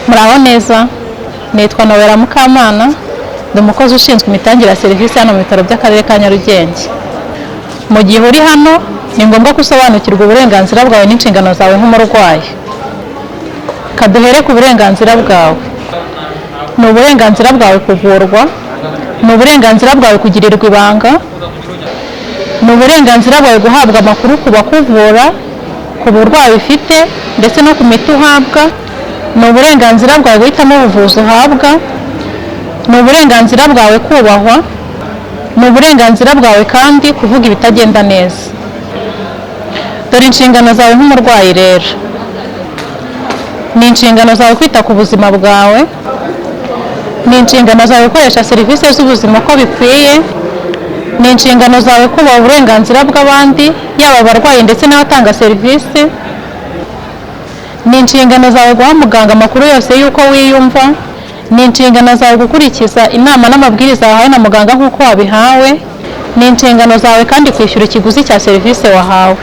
Muraho neza, nitwa Nowera Mukamana, ndi umukozi ushinzwe imitangire ya serivisi hano mu bitaro by'akarere ka Nyarugenge. Mu gihe uri hano ni ngombwa gusobanukirwa uburenganzira bwawe n'inshingano zawe nk'umurwayi. Kaduhere ku burenganzira bwawe. Ni uburenganzira bwawe kuvurwa, ni uburenganzira bwawe kugirirwa ibanga, ni uburenganzira bwawe guhabwa amakuru ku bakuvura, ku burwayi ufite ndetse no ku miti uhabwa, ni uburenganzira bwawe guhitamo ubuvuzi uhabwa, ni uburenganzira bwawe kubahwa, ni uburenganzira bwawe kandi kuvuga ibitagenda neza. Dore inshingano zawe nk'umurwayi rero. Ni inshingano zawe kwita ku buzima bwawe, ni inshingano zawe gukoresha serivisi z'ubuzima uko bikwiye, ni inshingano zawe kubaha uburenganzira bw'abandi yaba abarwayi ndetse n'abatanga serivisi, ni inshingano zawe guha muganga amakuru yose y'uko wiyumva, ni inshingano zawe gukurikiza inama n'amabwiriza wahawe na muganga nk'uko wabihawe, ni inshingano zawe kandi kwishyura ikiguzi cya serivisi wahawe.